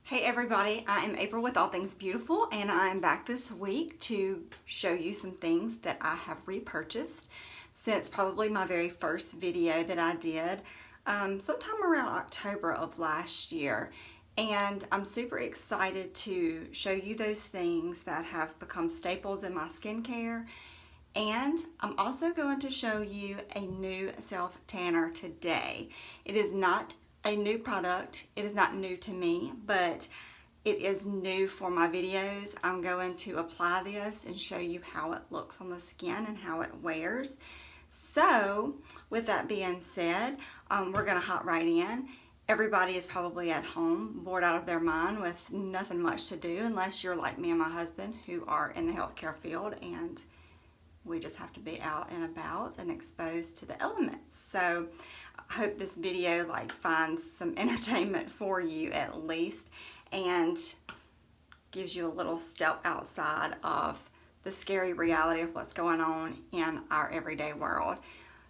Hey everybody, I am April with All Things Beautiful, and I am back this week to show you some things that I have repurchased since probably my very first video that I did sometime around October of last year. And I'm super excited to show you those things that have become staples in my skincare. And I'm also going to show you a new self tanner today. It is not a new product. It is not new to me, but it is new for my videos. I'm going to apply this and show you how it looks on the skin and how it wears. So with that being said, we're gonna hop right in. Everybody is probably at home, bored out of their mind with nothing much to do, unless you're like me and my husband who are in the healthcare field, and we just have to be out and about and exposed to the elements. So I hope this video finds some entertainment for you at least, and gives you a little step outside of the scary reality of what's going on in our everyday world.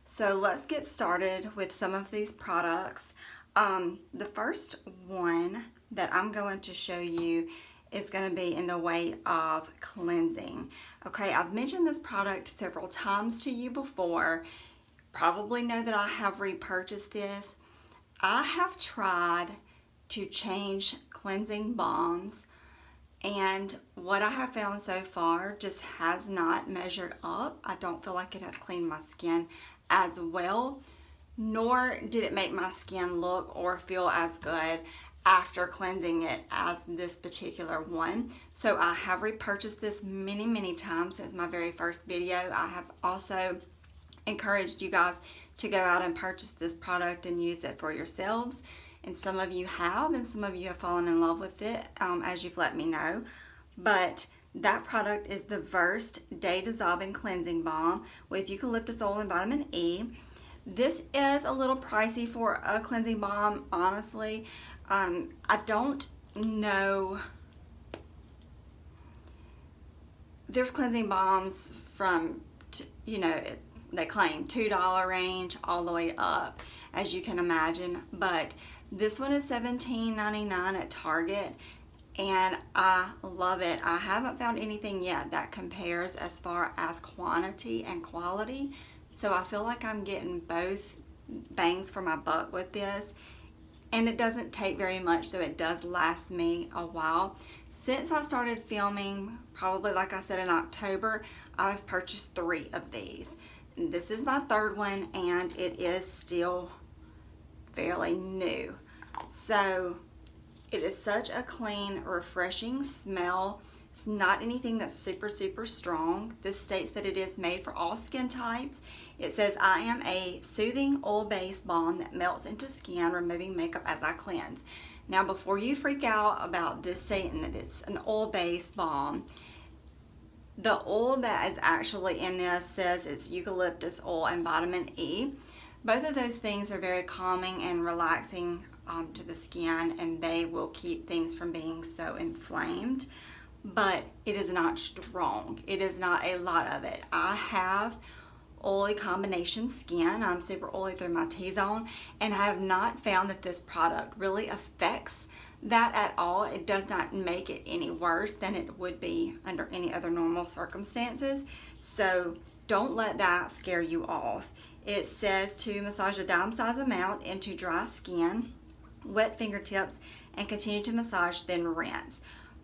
So let's get started with some of these products. The first one that I'm going to show you is going to be in the way of cleansing. Okay, I've mentioned this product several times to you before. Probably know that I have repurchased this. I have tried to change cleansing balms, and what I have found so far just has not measured up. I don't feel like it has cleaned my skin as well, nor did it make my skin look or feel as good after cleansing it as this particular one. So I have repurchased this many times since my very first video. I have also encouraged you guys to go out and purchase this product and use it for yourselves, and some of you have, and some of you have fallen in love with it, as you've let me know. But that product is the Versed Day Dissolving Cleansing Balm with eucalyptus oil and vitamin E. This is a little pricey for a cleansing balm, honestly. I don't know. There's cleansing balms from, they claim $2 range all the way up, as you can imagine. But this one is $17.99 at Target, and I love it. I haven't found anything yet that compares as far as quantity and quality. So I feel like I'm getting both bangs for my buck with this. And it doesn't take very much, so it does last me a while. Since I started filming, probably like I said in October, I've purchased 3 of these. This is my third one, and it is still fairly new. So it is such a clean, refreshing smell. It's not anything that's super strong. This states that it is made for all skin types. It says, I am a soothing oil-based balm that melts into skin, removing makeup as I cleanse. Now, before you freak out about this saying that it's an oil-based balm, the oil that is actually in this says it's eucalyptus oil and vitamin E. Both of those things are very calming and relaxing to the skin, and they will keep things from being so inflamed. But it is not strong. It is not a lot of it. I have oily combination skin. I'm super oily through my T-zone, and I have not found that this product really affects that at all. It does not make it any worse than it would be under any other normal circumstances. So don't let that scare you off. It says to massage a dime size amount into dry skin, wet fingertips, and continue to massage, then rinse.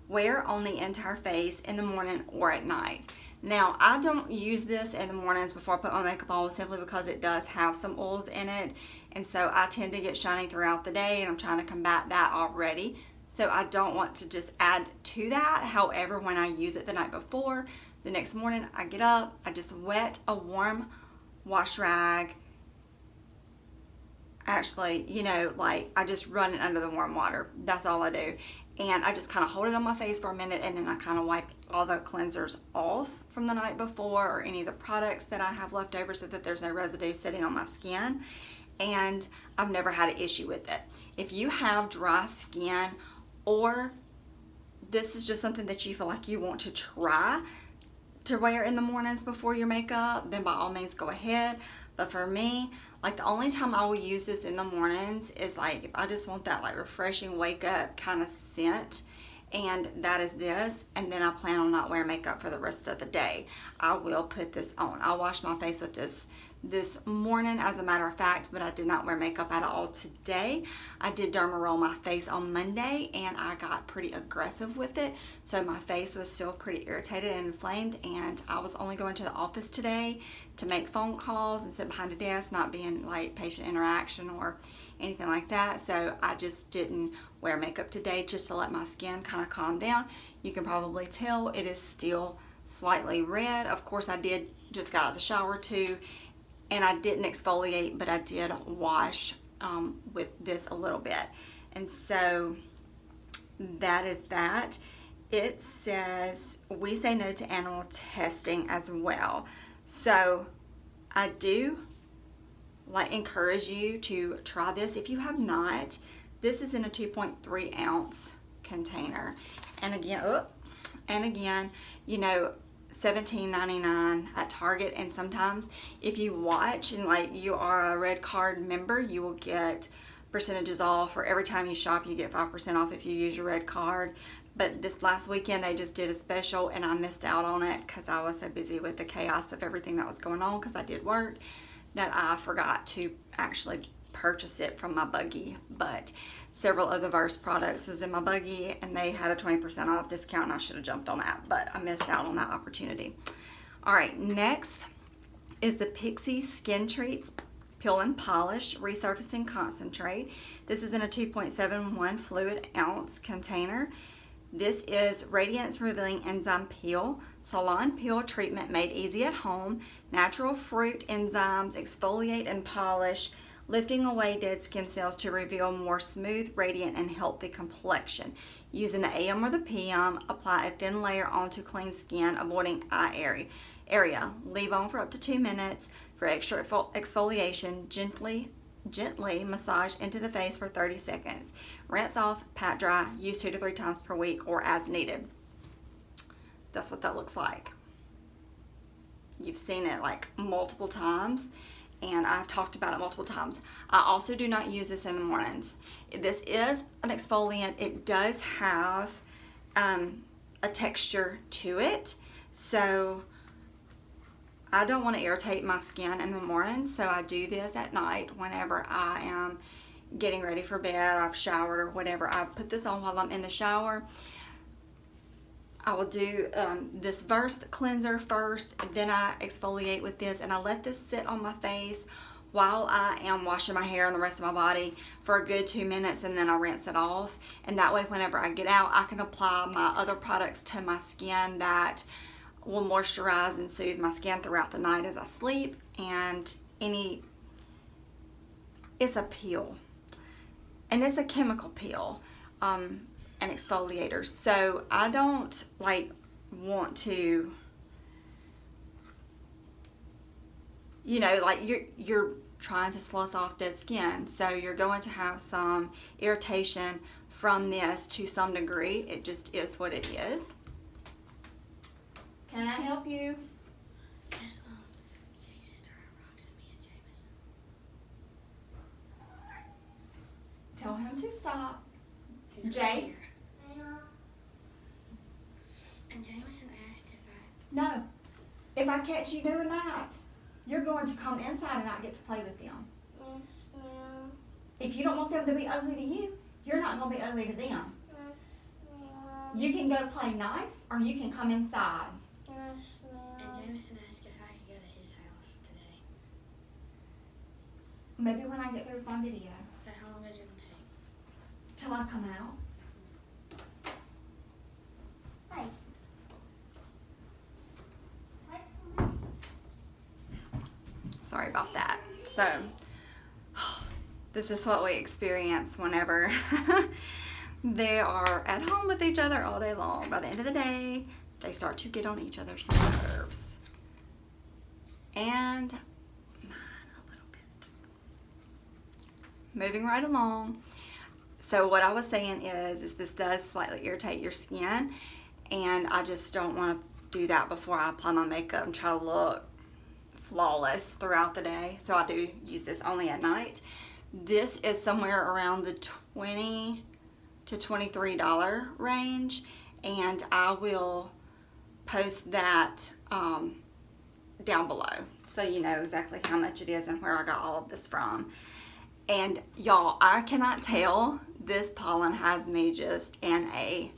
Wear on the entire face in the morning or at night. Now, I don't use this in the mornings before I put my makeup on, simply because it does have some oils in it, and so I tend to get shiny throughout the day, and I'm trying to combat that already. So I don't want to just add to that. However, when I use it the night before, the next morning I get up, I just wet a warm wash rag. Actually, I just run it under the warm water. That's all I do. And I just kind of hold it on my face for a minute, and then I kind of wipe all the cleansers off from the night before, or any of the products that I have left over, so that there's no residue sitting on my skin. And I've never had an issue with it. If you have dry skin, or this is just something that you feel like you want to try to wear in the mornings before your makeup, then by all means go ahead. But for me, Like the only time I will use this in the mornings is like if I just want that like refreshing wake up kind of scent, and that is this. And then I plan on not wearing makeup for the rest of the day. I will put this on. I washed my face with this morning, as a matter of fact, but I did not wear makeup at all today. I did derma roll my face on Monday, and I got pretty aggressive with it, so my face was still pretty irritated and inflamed, and I was only going to the office today to make phone calls and sit behind a desk, not being like patient interaction or anything like that. So I just didn't wear makeup today, just to let my skin kind of calm down. You can probably tell it is still slightly red. Of course, I did just got out of the shower too, and I didn't exfoliate, but I did wash with this a little bit. And so that is that. It says we say no to animal testing as well. So I do like encourage you to try this if you have not. This is in a 2.3 ounce container. And again, you know, $17.99 at Target. And sometimes if you watch and like you are a Red Card member, you will get percentages off, or every time you shop you get 5% off if you use your Red Card. But this last weekend they just did a special, and I missed out on it because I was so busy with the chaos of everything that was going on, because I did work, that I forgot to actually purchase it from my buggy. But several of the Verse products was in my buggy, and they had a 20% off discount, and I should have jumped on that, but I missed out on that opportunity. All right, next is the Pixi Skin Treats Peel and Polish Resurfacing Concentrate. This is in a 2.71 fluid ounce container. This is Radiance Revealing Enzyme Peel, Salon Peel Treatment made easy at home. Natural fruit enzymes exfoliate and polish, lifting away dead skin cells to reveal more smooth, radiant, and healthy complexion. Use in the AM or the PM. Apply a thin layer onto clean skin, avoiding eye area. Leave on for up to 2 minutes. For extra exfoliation, gently massage into the face for 30 seconds. Rinse off, pat dry, use 2 to 3 times per week or as needed. That's what that looks like. You've seen it like multiple times, and I've talked about it multiple times. I also do not use this in the mornings. This is an exfoliant. It does have a texture to it, so I don't want to irritate my skin in the morning, so I do this at night whenever I am getting ready for bed, or I've showered or whatever. I put this on while I'm in the shower. I will do this Verse cleanser first, and then I exfoliate with this, and I let this sit on my face while I am washing my hair and the rest of my body for a good 2 minutes, and then I rinse it off. And that way, whenever I get out, I can apply my other products to my skin that will moisturize and soothe my skin throughout the night as I sleep. And it's a peel, and it's a chemical peel and exfoliator, so I don't like want to, you know, like you're trying to slough off dead skin, so you're going to have some irritation from this to some degree. It just is what it is. Can I help you? Yes, Jay's sister rocks at me and Jameson. Tell him to stop. Jace? And Jameson asked if No. If I catch you doing that, you're going to come inside and not get to play with them. Yes, ma'am. If you don't want them to be ugly to you, you're not going to be ugly to them. Yes, ma'am. You can go play nice, or you can come inside. Yes, ma'am. And Jameson asked if I could go to his house today. Maybe when I get through with my video. Okay, how long is it going to take? Till I come out. Hey. Sorry about that. So, this is what we experience whenever they are at home with each other all day long. By the end of the day, they start to get on each other's nerves. And mine a little bit. Moving right along. So what I was saying is this does slightly irritate your skin, and I just don't want to do that before I apply my makeup and try to look flawless throughout the day. So I do use this only at night. This is somewhere around the $20 to $23 range, and I will post that down below so you know exactly how much it is and where I got all of this from. And y'all, I cannot tell, this pollen has me just in a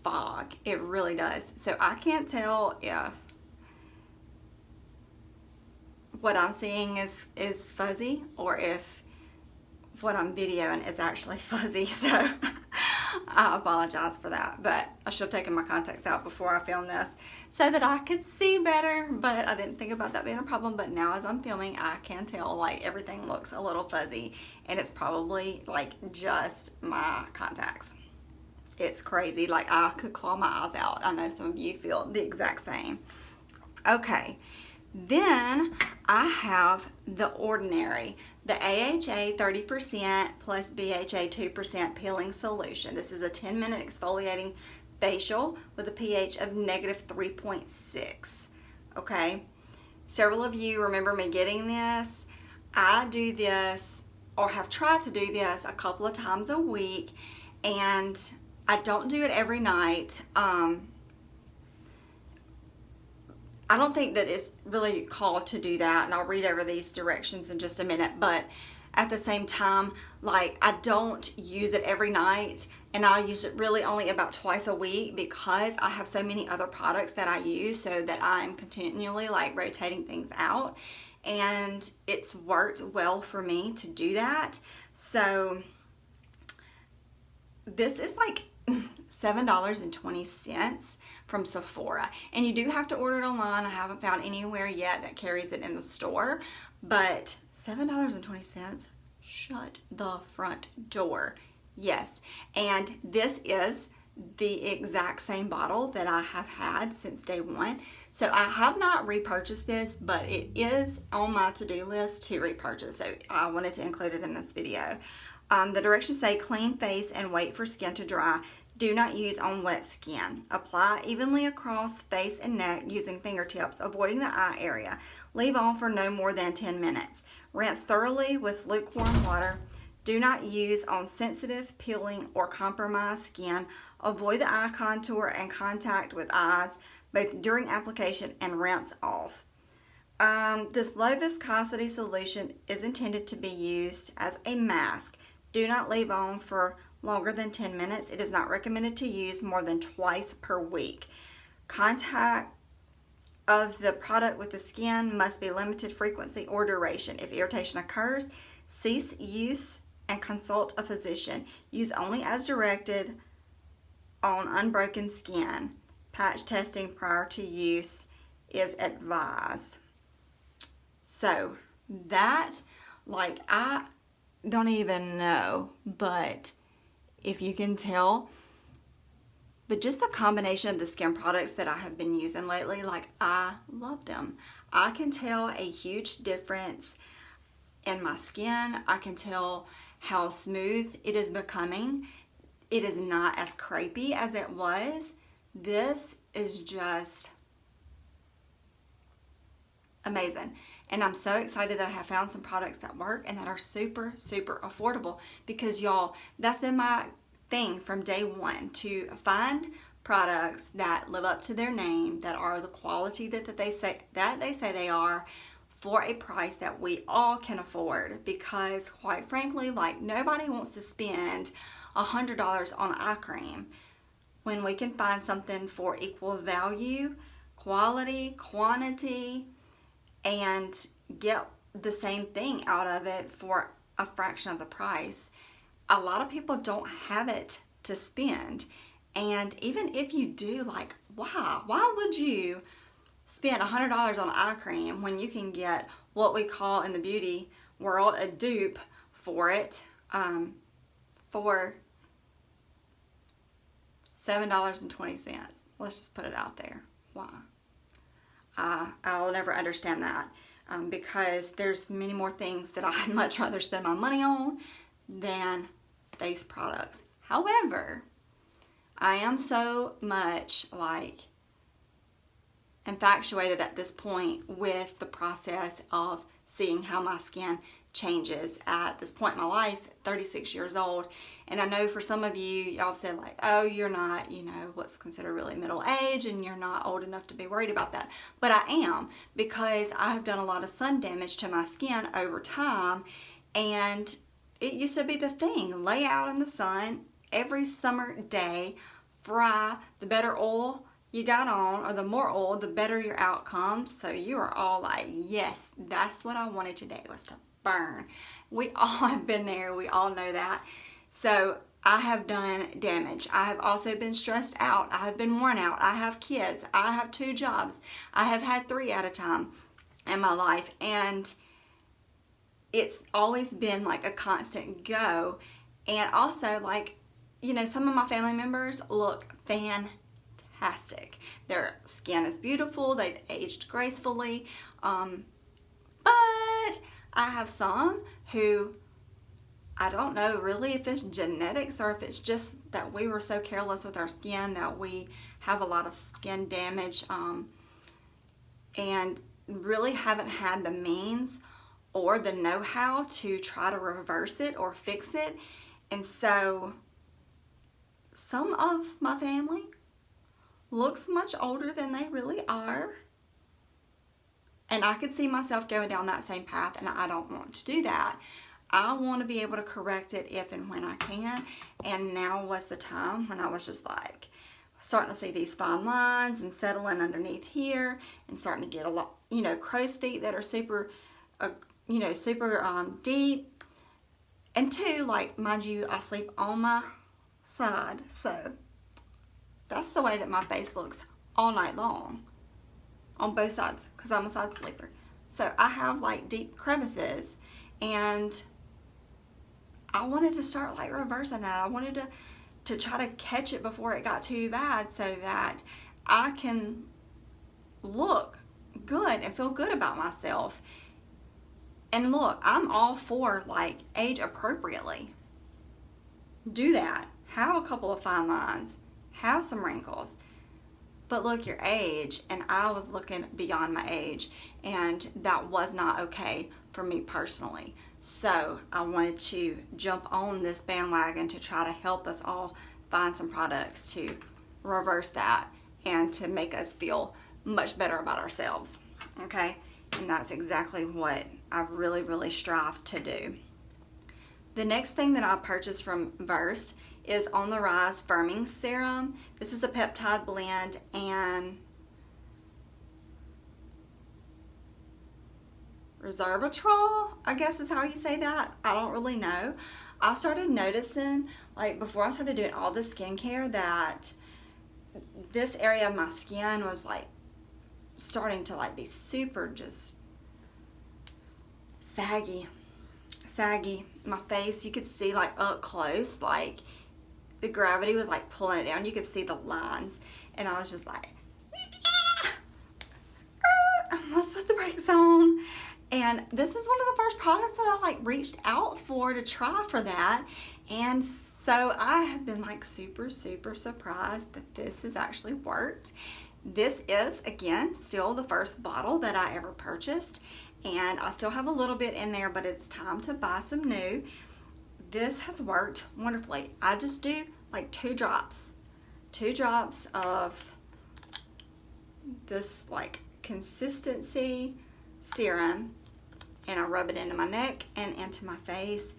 fog. It really does. So I can't tell if what I'm seeing is fuzzy or if what I'm videoing is actually fuzzy. So I apologize for that, but I should have taken my contacts out before I filmed this so that I could see better, but I didn't think about that being a problem. But now as I'm filming, I can tell like everything looks a little fuzzy, and it's probably like just my contacts. It's crazy. Like I could claw my eyes out. I know some of you feel the exact same. Okay, then I have the Ordinary, the AHA 30% plus BHA 2% peeling solution. This is a 10-minute exfoliating facial with a pH of -3.6. Okay, several of you remember me getting this. I do this, or have tried to do this, a couple of times a week, and I don't do it every night. I don't think that it's really called to do that, and I'll read over these directions in just a minute, but at the same time, like, I don't use it every night, and I use it really only about twice a week because I have so many other products that I use, so that I'm continually like rotating things out, and it's worked well for me to do that. So this is like $7.20 from Sephora, and you do have to order it online. I haven't found anywhere yet that carries it in the store, but $7.20, shut the front door. Yes, and this is the exact same bottle that I have had since day one. So I have not repurchased this, but it is on my to-do list to repurchase, so I wanted to include it in this video. The directions say clean face and wait for skin to dry. Do not use on wet skin. Apply evenly across face and neck using fingertips, avoiding the eye area. Leave on for no more than 10 minutes. Rinse thoroughly with lukewarm water. Do not use on sensitive, peeling, or compromised skin. Avoid the eye contour and contact with eyes, both during application and rinse off. This low viscosity solution is intended to be used as a mask. Do not leave on for longer than 10 minutes. It is not recommended to use more than twice per week. Contact of the product with the skin must be limited frequency or duration. If irritation occurs, cease use and consult a physician. Use only as directed on unbroken skin. Patch testing prior to use is advised. So that, like, I don't even know, but if you can tell, but just the combination of the skin products that I have been using lately, like, I love them. I can tell a huge difference in my skin. I can tell how smooth it is becoming. It is not as crepey as it was. This is just amazing. And I'm so excited that I have found some products that work and that are super, super affordable, because y'all, that's been my thing from day one, to find products that live up to their name, that are the quality that they say they are, for a price that we all can afford. Because quite frankly, like, nobody wants to spend $100 on eye cream when we can find something for equal value, quality, quantity, and get the same thing out of it for a fraction of the price. A lot of people don't have it to spend, and even if you do, like, why would you spend $100 on eye cream when you can get what we call in the beauty world a dupe for it, for $7.20? Let's just put it out there. Why? I'll never understand that, because there's many more things that I'd much rather spend my money on than face products. However, I am so much like infatuated at this point with the process of seeing how my skin changes at this point in my life, 36 years old. And I know for some of you, y'all said like, oh, you're not, you know, what's considered really middle age and you're not old enough to be worried about that. But I am, because I have done a lot of sun damage to my skin over time. And it used to be the thing, lay out in the sun every summer day, fry. The better oil you got on, or the more oil, the better your outcome. So you are all like, yes, that's what I wanted today, was to burn. We all have been there. We all know that. So I have done damage. I have also been stressed out. I have been worn out. I have kids. I have 2 jobs. I have had 3 at a time in my life. And it's always been like a constant go. And also, like, you know, some of my family members look fantastic. Their skin is beautiful. They've aged gracefully. But I have some who, I don't know really if it's genetics or if it's just that we were so careless with our skin that we have a lot of skin damage, and really haven't had the means or the know-how to try to reverse it or fix it. And so some of my family looks much older than they really are. And I could see myself going down that same path, and I don't want to do that. I want to be able to correct it if and when I can. And now was the time when I was just like starting to see these fine lines and settling underneath here and starting to get a lot, you know, crow's feet that are super, you know, super deep. And 2, like, mind you, I sleep on my side. So that's the way that my face looks all night long on both sides, because I'm a side sleeper. So I have like deep crevices, and I wanted to start like reversing that. I wanted to try to catch it before it got too bad so that I can look good and feel good about myself. And look, I'm all for like age appropriately. Do that. Have a couple of fine lines. Have some wrinkles. But look your age, and I was looking beyond my age, and that was not okay for me personally. So I wanted to jump on this bandwagon to try to help us all find some products to reverse that and to make us feel much better about ourselves. Okay? And that's exactly what I've really strived to do. The next thing that I purchased from Versed is On the Rise Firming Serum. This is a peptide blend and resveratrol, I guess is how you say that. I don't really know. I started noticing, like before I started doing all the skincare, that this area of my skin was like starting to like be super just saggy. My face, you could see like up close, like the gravity was like pulling it down. You could see the lines, and I was just like, let's put the brakes on. And this is one of the first products that I like reached out for to try for that. And so I have been like super surprised that this has actually worked. This is, again, still the first bottle that I ever purchased, and I still have a little bit in there, but it's time to buy some new. This has worked wonderfully. I just do like 2 drops of this like consistency serum, and I rub it into my neck and into my face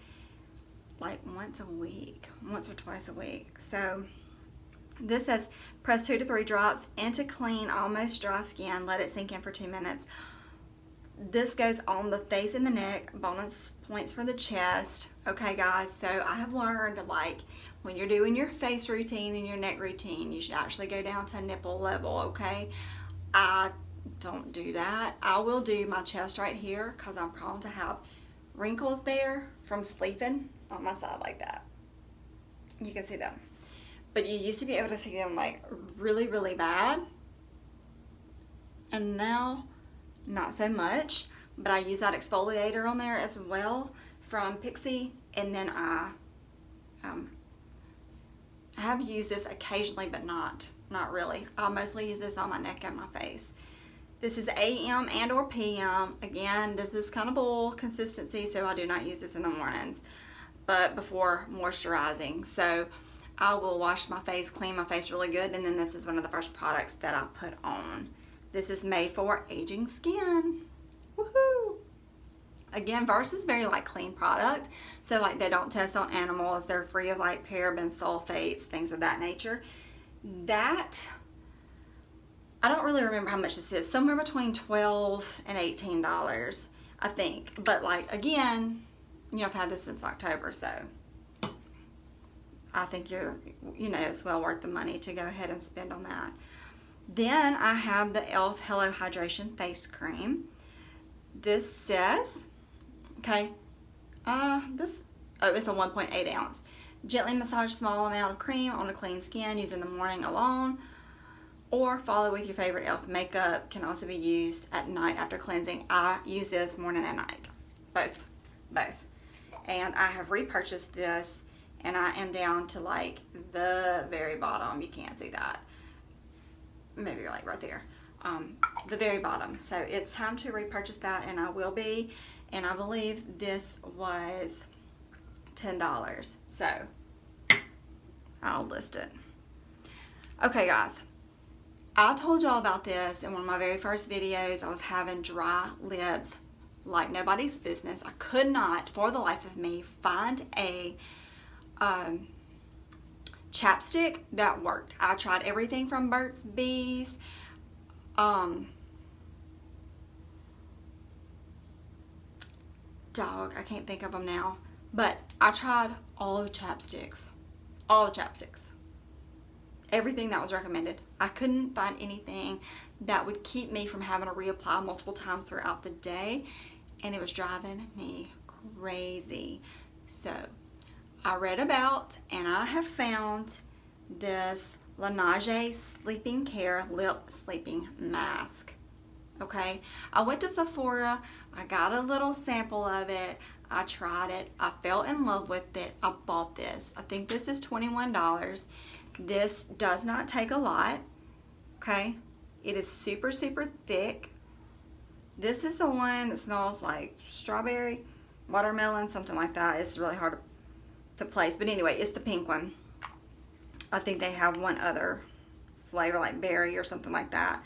like once or twice a week. So this says press 2 to 3 drops into clean, almost dry skin. Let it sink in for 2 minutes. This goes on the face and the neck, bonus points for the chest. Okay, guys, so I have learned, like, when you're doing your face routine and your neck routine, you should actually go down to nipple level, okay? I don't do that. I will do my chest right here because I'm prone to have wrinkles there from sleeping on my side like that. You can see them. But you used to be able to see them like really bad. And now, not so much. But I use that exfoliator on there as well from Pixi. And then I have used this occasionally, but not really. I mostly use this on my neck and my face. This is AM and or PM. Again, this is kind of bowl consistency, so I do not use this in the mornings, but before moisturizing. So I will wash my face, clean my face really good, and then this is one of the first products that I put on. This is made for aging skin. Woohoo! Again, Verse is very like clean product, so like they don't test on animals. They're free of like parabens, sulfates, things of that nature. That, I don't really remember how much this is. Somewhere between $12 and $18, I think. But like again, you know, I've had this since October, so I think it's well worth the money to go ahead and spend on that. Then I have the E.L.F. Hello Hydration Face Cream. This says, okay, it's a 1.8 ounce. Gently massage small amount of cream on a clean skin, use in the morning alone, or follow with your favorite E.L.F. makeup. Can also be used at night after cleansing. I use this morning and night, both. And I have repurchased this, and I am down to like the very bottom. You can't see that. Maybe like right there. The very bottom. So it's time to repurchase that, and I will be. And I believe this was $10. So I'll list it. Okay, guys. I told y'all about this in one of my very first videos. I was having dry lips like nobody's business. I could not, for the life of me, find a chapstick that worked. I tried everything from Burt's Bees, I can't think of them now, but I tried all the chapsticks, everything that was recommended. I couldn't find anything that would keep me from having to reapply multiple times throughout the day, and it was driving me crazy. So I read about, and I have found this Laneige Sleeping Care Lip Sleeping Mask. Okay, I went to Sephora, I got a little sample of it, I tried it, I fell in love with it, I bought this. I think this is $21. This does not take a lot, okay? It is super, super thick. This is the one that smells like strawberry, watermelon, something like that. It's really hard to place, but anyway, it's the pink one. I think they have one other flavor like berry or something like that.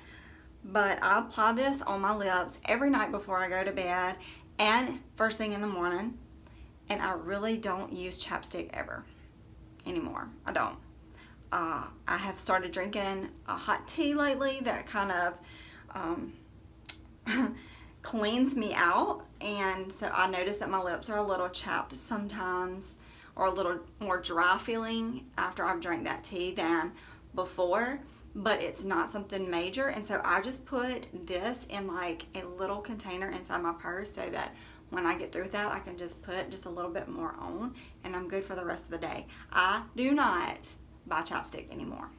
But I apply this on my lips every night before I go to bed and first thing in the morning. And I really don't use chapstick ever anymore. I don't. I have started drinking a hot tea lately that kind of cleans me out. And so I notice that my lips are a little chapped sometimes, or a little more dry feeling after I've drank that tea than before. But it's not something major, and so I just put this in like a little container inside my purse so that when I get through with that, I can just put just a little bit more on, and I'm good for the rest of the day. I do not buy chapstick anymore.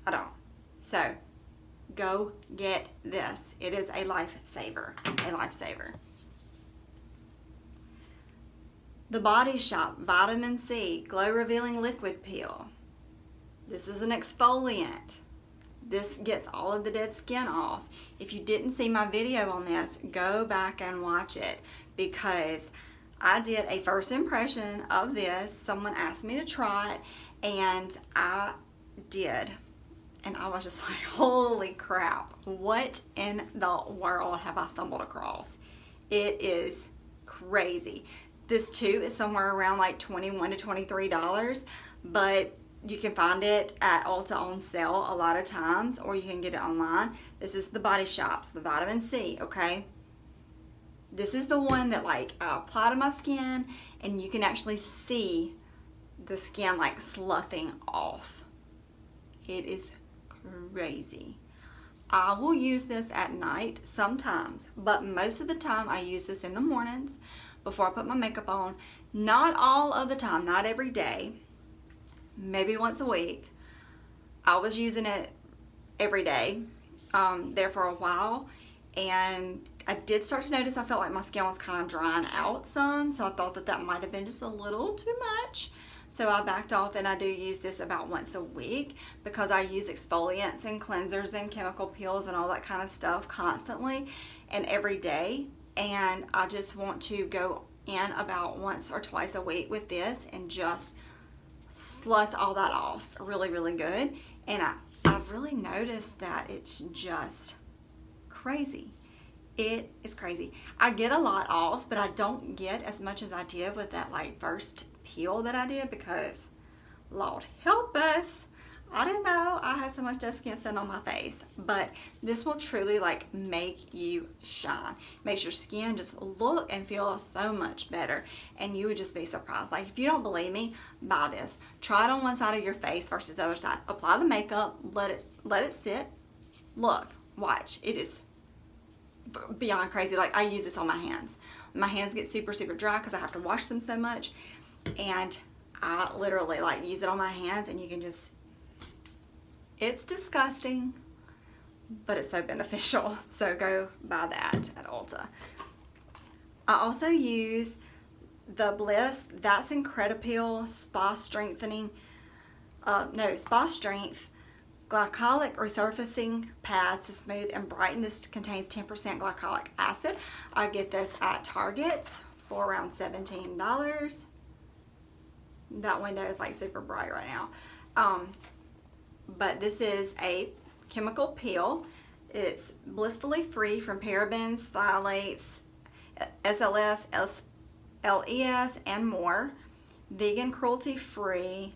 I don't. So go get this. It is a lifesaver. A lifesaver. The Body Shop Vitamin C Glow Revealing Liquid Peel. This is an exfoliant. This gets all of the dead skin off. If you didn't see my video on this, go back and watch it, because I did a first impression of this. Someone asked me to try it, and I did. And I was just like, holy crap, what in the world have I stumbled across? It is crazy. This too is somewhere around like $21 to $23, but you can find it at Ulta on sale a lot of times, or you can get it online. This is the Body Shop's, the Vitamin C, okay? This is the one that like I apply to my skin, and you can actually see the skin like sloughing off. It is crazy. I will use this at night sometimes, but most of the time I use this in the mornings before I put my makeup on. Not all of the time, not every day. Maybe once a week. I was using it every day there for a while, and I did start to notice I felt like my skin was kind of drying out some, so I thought that might have been just a little too much. So I backed off, and I do use this about once a week because I use exfoliants and cleansers and chemical peels and all that kind of stuff constantly and every day. And I just want to go in about once or twice a week with this and just slough all that off really, really good. And I've really noticed that it's just crazy. It is crazy. I get a lot off, but I don't get as much as I did with that like first peel that I did, because Lord help us, I didn't know I had so much dead skin sitting on my face. But this will truly like make you shine. Makes your skin just look and feel so much better, and you would just be surprised. Like, if you don't believe me, buy this. Try it on one side of your face versus the other side. Apply the makeup, let it sit. Look, watch. It is beyond crazy. Like, I use this on my hands. My hands get super, super dry because I have to wash them so much, and I literally like use it on my hands, and you can just, it's disgusting, but it's so beneficial. So go buy that at Ulta. I also use the Bliss, that's Incredi-Peel Spa Strengthening, Spa Strength Glycolic Resurfacing Pads to smooth and brighten. This contains 10% glycolic acid. I get this at Target for around $17. That window is like super bright right now. But this is a chemical peel. It's blissfully free from parabens, phthalates, SLS, LES, and more. Vegan, cruelty free.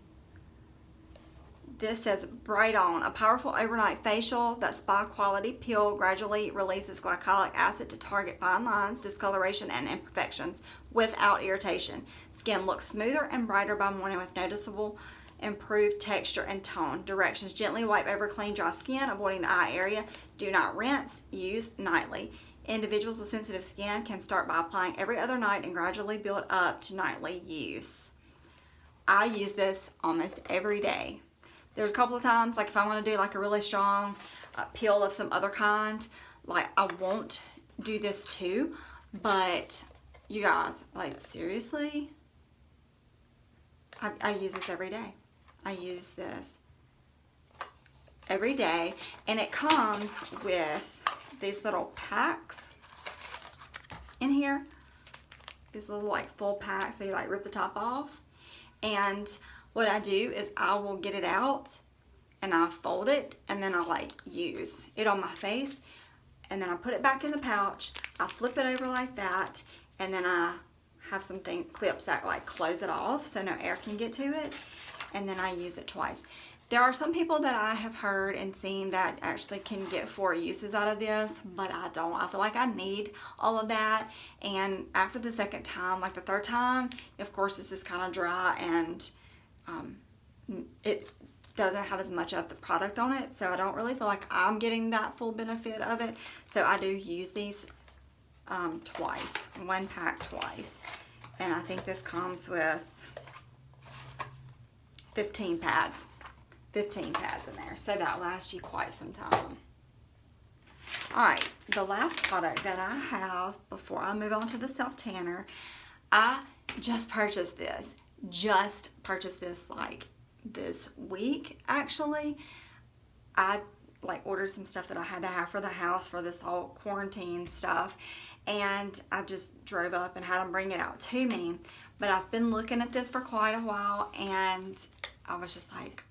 This says Bright On, a powerful overnight facial. That spa quality peel gradually releases glycolic acid to target fine lines, discoloration, and imperfections without irritation. Skin looks smoother and brighter by morning with noticeable improved texture and tone. Directions: gently wipe over clean, dry skin, avoiding the eye area. Do not rinse. Use nightly. Individuals with sensitive skin can start by applying every other night and gradually build up to nightly use. I use this almost every day. There's a couple of times, like if I want to do like a really strong peel of some other kind, like I won't do this too. But you guys, like seriously, I use this every day. I use this every day, and it comes with these little packs in here. These little like full packs, so you like rip the top off. And what I do is I will get it out and I fold it, and then I like use it on my face, and then I put it back in the pouch. I flip it over like that, and then I have some clips that like close it off so no air can get to it, and then I use it twice. There are some people that I have heard and seen that actually can get 4 uses out of this, but I don't. I feel like I need all of that. And after the second time, like the third time, of course this is kind of dry, and it doesn't have as much of the product on it, so I don't really feel like I'm getting that full benefit of it. So I do use these twice, 1 pack twice, and I think this comes with 15 pads in there, so that lasts you quite some time. Alright, the last product that I have before I move on to the self tanner, I just purchased this like this week actually. I like ordered some stuff that I had to have for the house for this whole quarantine stuff, and I just drove up and had them bring it out to me. But I've been looking at this for quite a while, and I was just like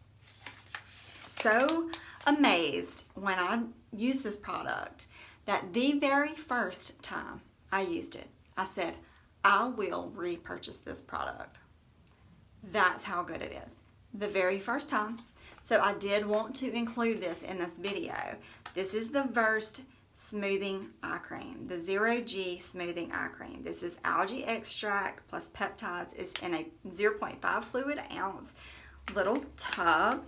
so amazed when I used this product that the very first time I used it, I said, I will repurchase this product. That's how good it is. The very first time. So I did want to include this in this video. This is the Versed Smoothing Eye Cream, the 0G Smoothing Eye Cream. This is algae extract plus peptides. It's in a 0.5 fluid ounce little tub.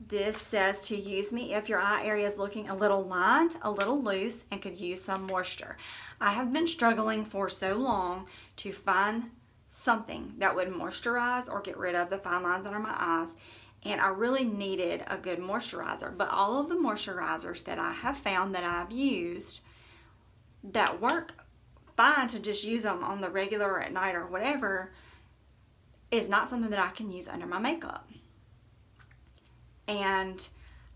This says to use me if your eye area is looking a little lined, a little loose, and could use some moisture. I have been struggling for so long to find something that would moisturize or get rid of the fine lines under my eyes, and I really needed a good moisturizer. But all of the moisturizers that I have found that I've used that work fine to just use them on the regular or at night or whatever, is not something that I can use under my makeup. And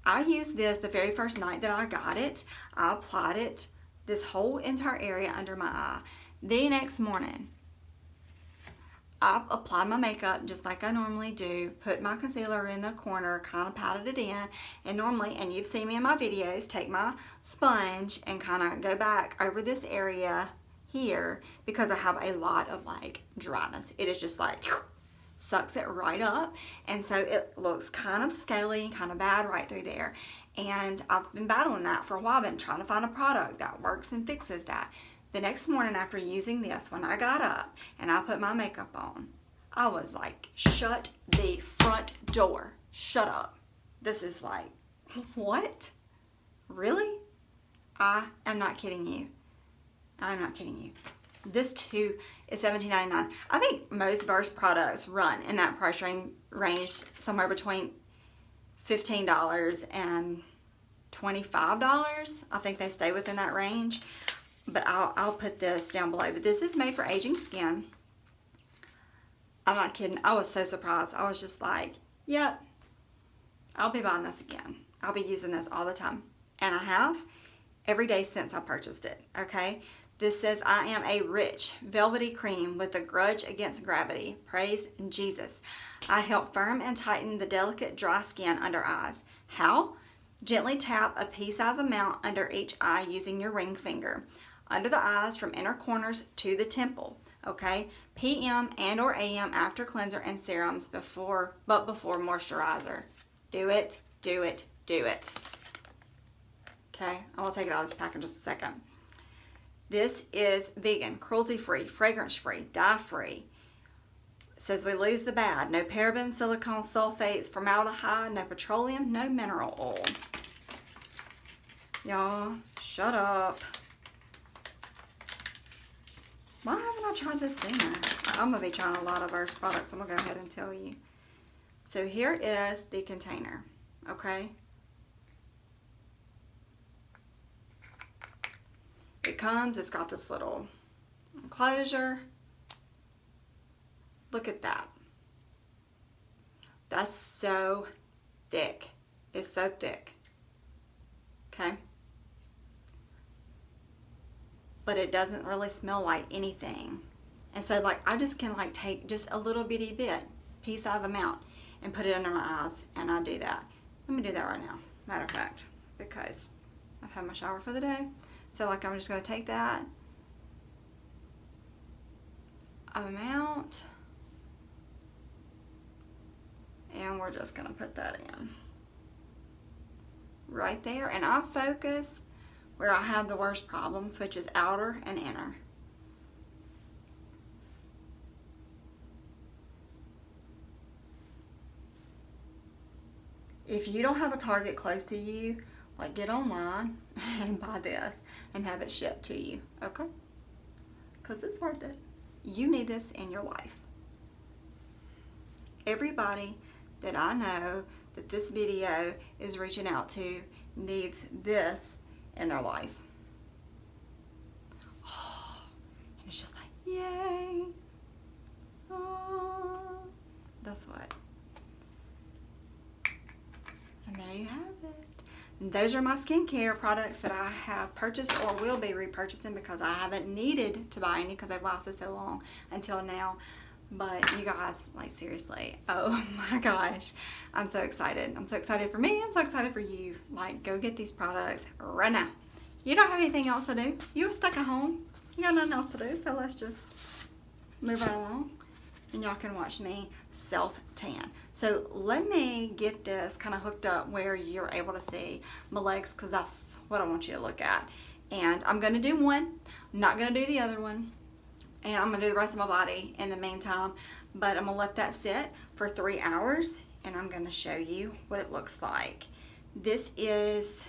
I used this the very first night that I got it. I applied it this whole entire area under my eye. The next morning, I applied my makeup just like I normally do, put my concealer in the corner, kind of patted it in, and normally, and you've seen me in my videos, take my sponge and kind of go back over this area here because I have a lot of like dryness. It is just like sucks it right up, and so it looks kind of scaly, kind of bad right through there. And I've been battling that for a while, been trying to find a product that works and fixes that. The next morning after using this, when I got up and I put my makeup on, I was like, shut the front door. Shut up. This is like, what? Really? I am not kidding you. I'm not kidding you. This too is $17.99. I think most Verse products run in that price range somewhere between $15 and $25. I think they stay within that range. But I'll put this down below. But this is made for aging skin. I'm not kidding. I was so surprised. I was just like, yep, I'll be buying this again. I'll be using this all the time. And I have every day since I purchased it, okay? This says, I am a rich, velvety cream with a grudge against gravity. Praise Jesus. I help firm and tighten the delicate, dry skin under eyes. How? Gently tap a pea-size amount under each eye using your ring finger. Under the eyes from inner corners to the temple, okay? PM and or AM after cleanser and serums before moisturizer. Do it, do it, do it. Okay, I will take it out of this pack in just a second. This is vegan, cruelty-free, fragrance-free, dye-free. It says we lose the bad. No parabens, silicone, sulfates, formaldehyde, no petroleum, no mineral oil. Y'all, shut up. Why haven't I tried this sooner? I'm going to be trying a lot of Verse products. I'm going to go ahead and tell you. So here is the container, okay? It's got this little enclosure. Look at that. That's so thick. It's so thick. Okay? But it doesn't really smell like anything. And so like I just can like take just a little bitty bit, pea-size amount, and put it under my eyes, and I do that. Let me do that right now, matter of fact, because I've had my shower for the day. So like I'm just gonna take that amount and we're just gonna put that in right there, and I focus where I have the worst problems, which is outer and inner. If you don't have a Target close to you, like get online and buy this and have it shipped to you, okay? Because it's worth it. You need this in your life. Everybody that I know that this video is reaching out to needs this in their life. Oh, and it's just like, yay. Oh, that's what. And there you have it. And those are my skincare products that I have purchased or will be repurchasing because I haven't needed to buy any because they've lasted so long until now. But you guys, like seriously, oh my gosh, I'm so excited. I'm so excited for me. I'm so excited for you. Like, go get these products right now. You don't have anything else to do. You were stuck at home. You got nothing else to do. So let's just move right along. And y'all can watch me self-tan. So let me get this kind of hooked up where you're able to see my legs because that's what I want you to look at. And I'm going to do one. I'm not going to do the other one. And I'm going to do the rest of my body in the meantime. But I'm going to let that sit for 3 hours. And I'm going to show you what it looks like. This is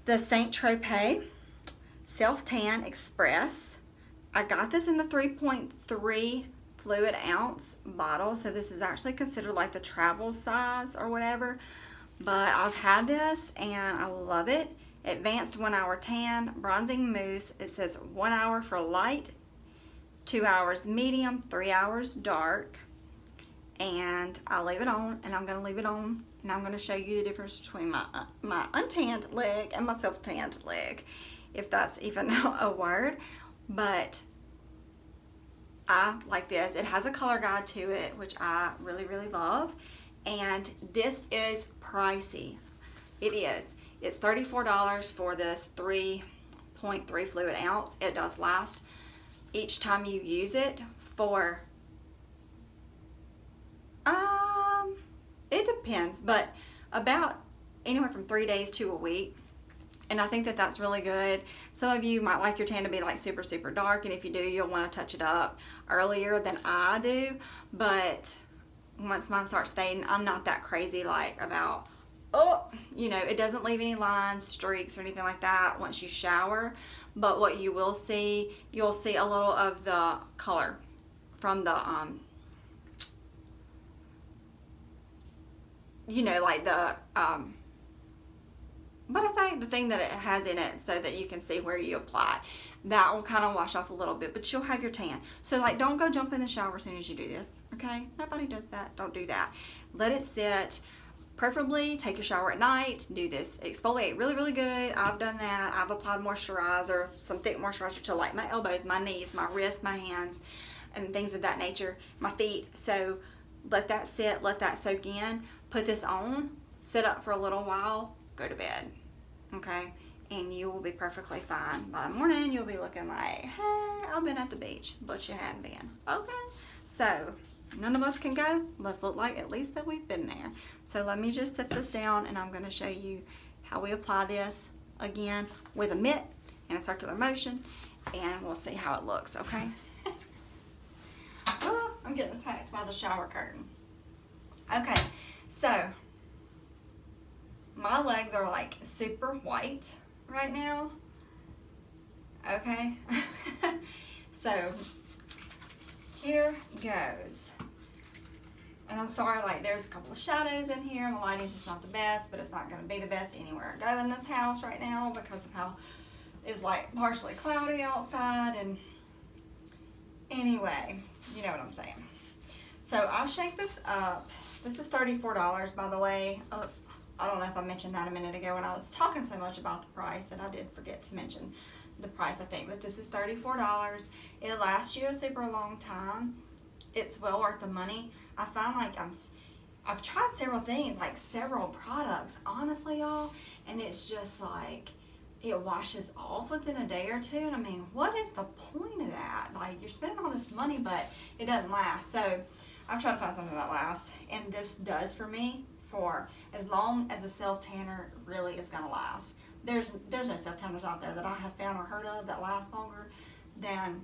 the St. Tropez Self-Tan Express. I got this in the 3.3 fluid ounce bottle. So this is actually considered like the travel size or whatever. But I've had this and I love it. Advanced 1 hour tan, bronzing mousse. It says 1 hour for light 2 hours medium, 3 hours dark. And I leave it on, and I'm going to leave it on, and I'm going to show you the difference between my untanned leg and my self-tanned leg, if that's even a word. But I like this. It has a color guide to it, which I really, really love. And this is pricey. It is. It's $34 for this 3.3 fluid ounce. It does last each time you use it for it depends, but about anywhere from 3 days to a week. And I think that that's really good. Some of you might like your tan to be like super, super dark, and if you do, you'll want to touch it up earlier than I do. But once mine starts fading, I'm not that crazy like about, oh, you know, it doesn't leave any lines, streaks, or anything like that once you shower. But what you will see, you'll see a little of the color from the you know, like the the thing that it has in it, so that you can see where you apply. That will kind of wash off a little bit, but you'll have your tan. So like, don't go jump in the shower as soon as you do this, okay? Nobody does that. Don't do that. Let it sit. Preferably take a shower at night. Do this. Exfoliate really, really good. I've done that. I've applied moisturizer, some thick moisturizer to like my elbows, my knees, my wrists, my hands, and things of that nature, my feet. So let that sit, let that soak in. Put this on, sit up for a little while, go to bed, okay? And you will be perfectly fine. By the morning, you'll be looking like, hey, I've been at the beach, but you hadn't been, okay? So none of us can go. Let's look like at least that we've been there. So let me just set this down, and I'm going to show you how we apply this again with a mitt and a circular motion, and we'll see how it looks, okay? Oh, I'm getting attacked by the shower curtain. Okay, so my legs are like super white right now, okay? So here goes. And I'm sorry, like there's a couple of shadows in here, and the lighting's just not the best, but it's not going to be the best anywhere I go in this house right now because of how it's like partially cloudy outside. And anyway, you know what I'm saying. So I'll shake this up. This is $34, by the way. I don't know if I mentioned that a minute ago when I was talking so much about the price that I did forget to mention the price, I think. But this is $34. It lasts you a super long time. It's well worth the money. I find like I've tried several things, like several products, honestly, y'all, and it's just like it washes off within a day or two. And I mean, what is the point of that? Like, you're spending all this money, but it doesn't last. So I've tried to find something that lasts, and this does for me for as long as a self-tanner really is going to last. There's no self-tanners out there that I have found or heard of that last longer than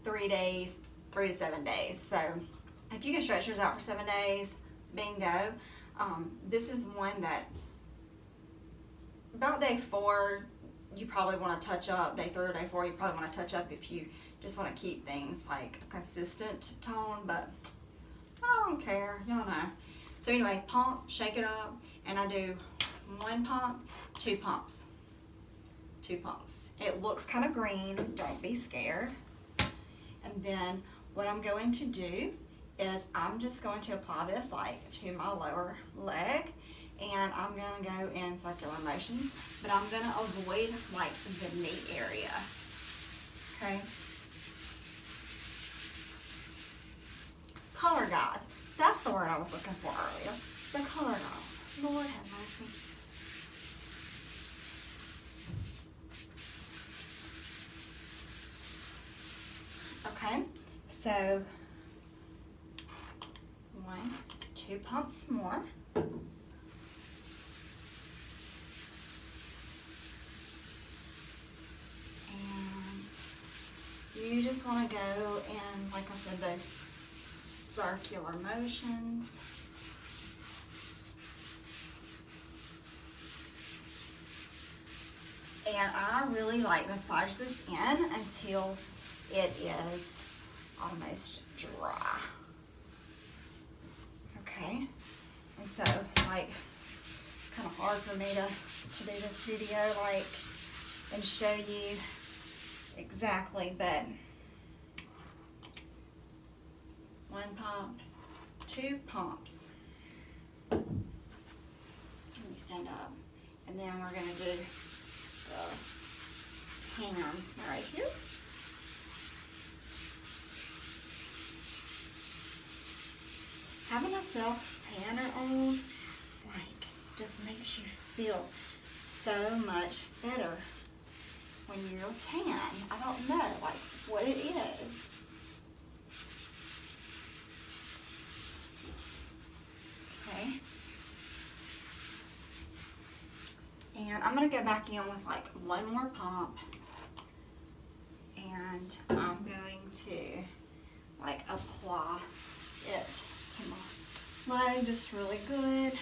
3 days, 3 to 7 days. So if you can stretch yours out for 7 days, bingo. This is one that about day 4, you probably want to touch up. Day 3 or day 4, you probably want to touch up if you just want to keep things like a consistent tone, but I don't care, y'all know. So anyway, pump, shake it up, and I do 1 pump, 2 pumps. 2 pumps. It looks kind of green, don't be scared. And then what I'm going to do is I'm just going to apply this like to my lower leg, and I'm going to go in circular motions, but I'm going to avoid like the knee area, okay? Color guide. That's the word I was looking for earlier. The color guide. Lord have mercy. Okay, so 1, 2 pumps more. You just want to go in, like I said, those circular motions. And I really like massage this in until it is almost dry. Okay, and so like it's kind of hard for me to do this video like and show you exactly, but 1 pump, 2 pumps. Let me stand up. And then we're going to do the ham right here. Having a self-tanner on, like, just makes you feel so much better when you're tan. I don't know, like, what it is. Okay. And I'm going to go back in with, like, 1 more pump. And I'm going to, like, apply it to my leg just really good.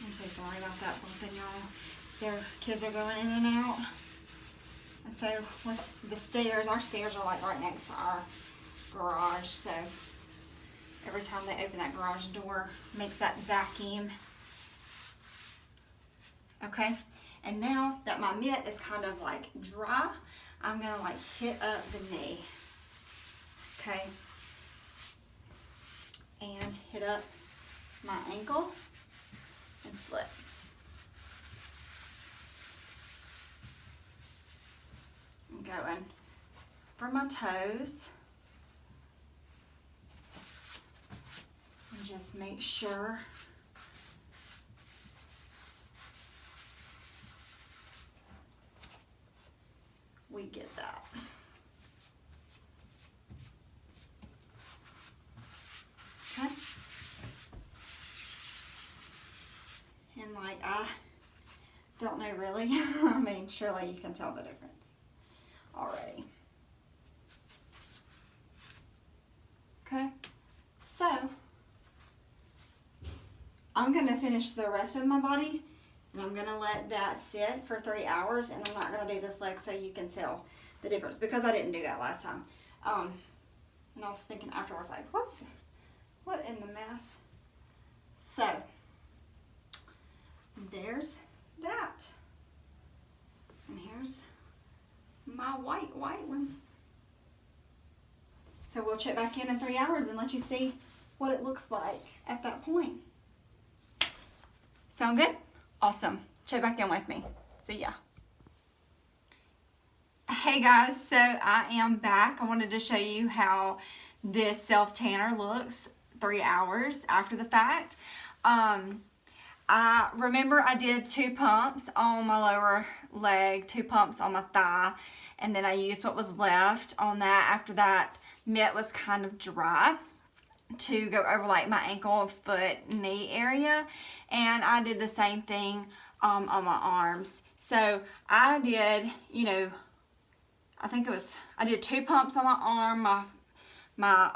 I'm so sorry about that bumping, y'all. Their kids are going in and out. And so with the stairs, our stairs are like right next to our garage. So every time they open that garage door, makes that vacuum. Okay, and now that my mitt is kind of like dry, I'm gonna like hit up the knee. Okay. And hit up my ankle and foot. I'm going for my toes. And just make sure we get that. Okay. And like, I don't know really. I mean, surely you can tell the difference already. Okay. So, I'm going to finish the rest of my body, and I'm going to let that sit for 3 hours, and I'm not going to do this leg so you can tell the difference, because I didn't do that last time. And I was thinking afterwards, like, what in the mess? So, there's that. And here's my white one. So we'll check back in 3 hours and let you see what it looks like at that point. Sound good? Awesome. Check back in with me. See ya. Hey guys, so I am back. I wanted to show you how this self-tanner looks 3 hours after the fact. I remember I did 2 pumps on my lower leg, 2 pumps on my thigh, and then I used what was left on that after that mitt was kind of dry to go over like my ankle, foot, knee area. And I did the same thing on my arms. So I did, you know, I did 2 pumps on my arm, my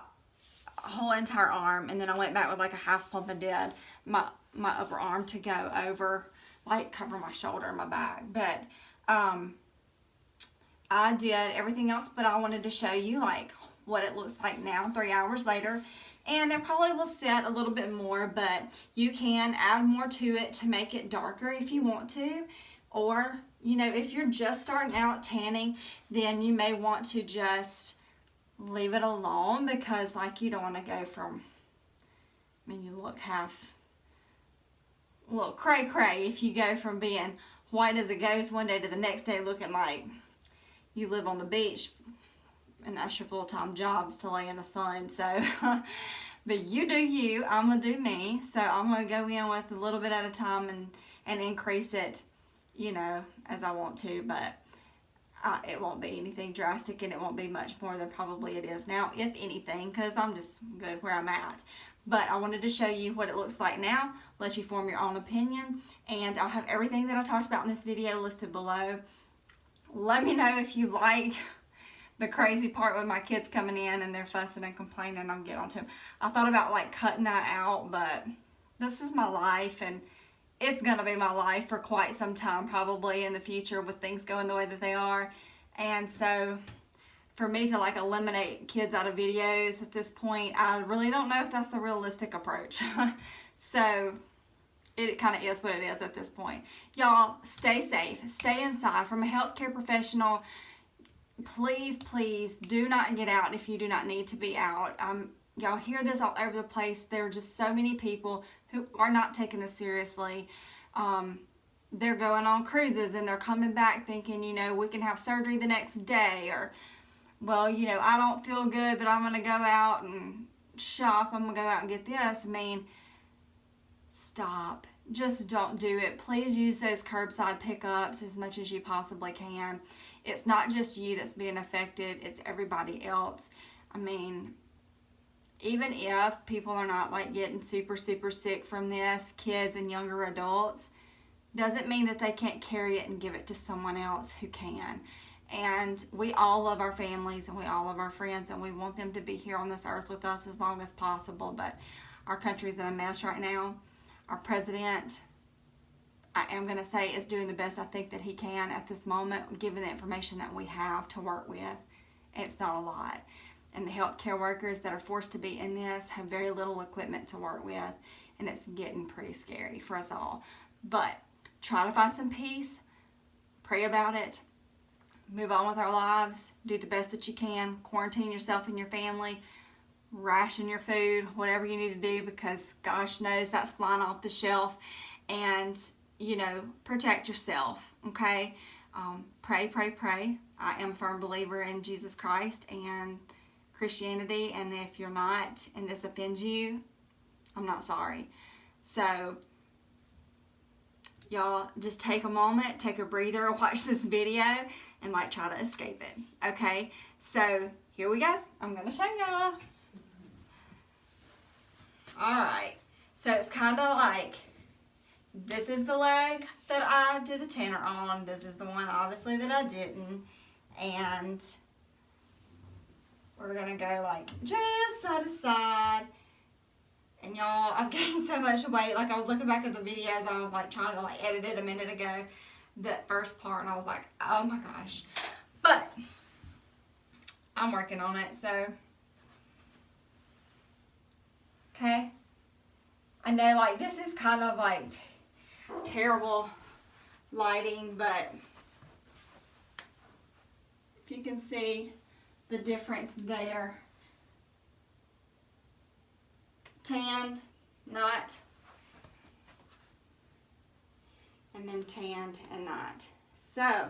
whole entire arm, and then I went back with like a half pump and did my upper arm to go over, like cover my shoulder and my back. But I did everything else, but I wanted to show you like what it looks like now 3 hours later. And it probably will set a little bit more, but you can add more to it to make it darker if you want to. Or, you know, if you're just starting out tanning, then you may want to just leave it alone, because like you don't want to go from, I mean, you look a little cray if you go from being white as a ghost one day to the next day looking like you live on the beach and that's your full-time jobs to lay in the sun. So but you do you, I'm gonna do me. So I'm gonna go in with a little bit at a time and increase it, you know, as I want to. But it won't be anything drastic, and it won't be much more than probably it is now, if anything, because I'm just good where I'm at. But I wanted to show you what it looks like now, let you form your own opinion, and I'll have everything that I talked about in this video listed below. Let me know if you like the crazy part with my kids coming in and they're fussing and complaining. I'll get onto them. I thought about like cutting that out, but this is my life, and it's gonna be my life for quite some time, probably in the future, with things going the way that they are. And so for me to like eliminate kids out of videos at this point, I really don't know if that's a realistic approach. So it kind of is what it is at this point. Y'all, stay safe, stay inside. From a healthcare professional, please, please do not get out if you do not need to be out. Y'all hear this all over the place. There are just so many people who are not taking this seriously. They're going on cruises and they're coming back thinking, you know, we can have surgery the next day, or, well, you know, I don't feel good, but I'm going to go out and shop. I'm going to go out and get this. I mean, stop. Just don't do it. Please use those curbside pickups as much as you possibly can. It's not just you that's being affected. It's everybody else. I mean, even if people are not like getting super sick from this, kids and younger adults, doesn't mean that they can't carry it and give it to someone else who can. And we all love our families and we all love our friends and we want them to be here on this earth with us as long as possible. But our country's in a mess right now. Our president, I am going to say, is doing the best I think that he can at this moment, given the information that we have to work with. And it's not a lot. And the healthcare workers that are forced to be in this have very little equipment to work with, and it's getting pretty scary for us all. But try to find some peace, pray about it, move on with our lives, do the best that you can, quarantine yourself and your family, ration your food, whatever you need to do, because gosh knows that's flying off the shelf. And, you know, protect yourself, okay? Pray. I am a firm believer in Jesus Christ and Christianity, and if you're not and this offends you, I'm not sorry. So y'all just take a moment, take a breather, watch this video and like try to escape it. Okay, so here we go. I'm gonna show y'all. Alright, so it's kind of like, this is the leg that I did the tanner on. This is the one obviously that I didn't, and we're gonna go like just side to side. And y'all, I've gained so much weight. Like, I was looking back at the videos, I was like trying to like edit it a minute ago, that first part, and I was like, oh my gosh. But I'm working on it, so okay. I know like this is kind of like terrible lighting, but if you can see the difference there. Tanned, not, and then tanned and not. So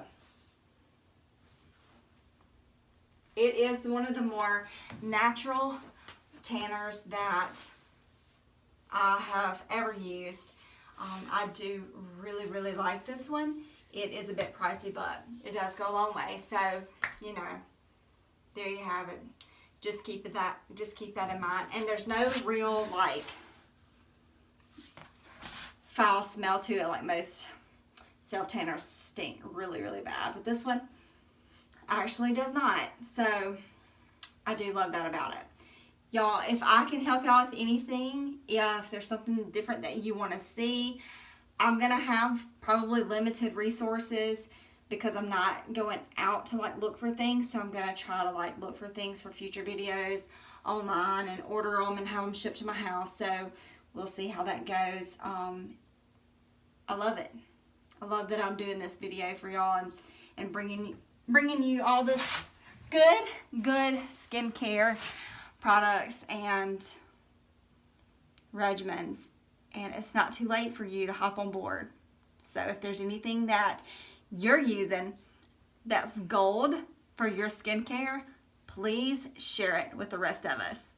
it is one of the more natural tanners that I have ever used. I do really like this one. It is a bit pricey, but it does go a long way. So, you know, there you have it. Just keep that in mind. And there's no real like foul smell to it, like most self tanners stink really bad, but this one actually does not. So I do love that about it. Y'all, if I can help y'all with anything, if there's something different that you want to see, I'm gonna have probably limited resources because I'm not going out to like look for things. So I'm gonna try to like look for things for future videos online and order them and have them shipped to my house. So we'll see how that goes. I love it. I love that I'm doing this video for y'all and bringing you all this good skincare products and regimens. And it's not too late for you to hop on board. So if there's anything that you're using that's gold for your skincare, please share it with the rest of us.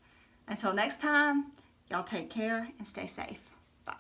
Until next time, y'all take care and stay safe. Bye.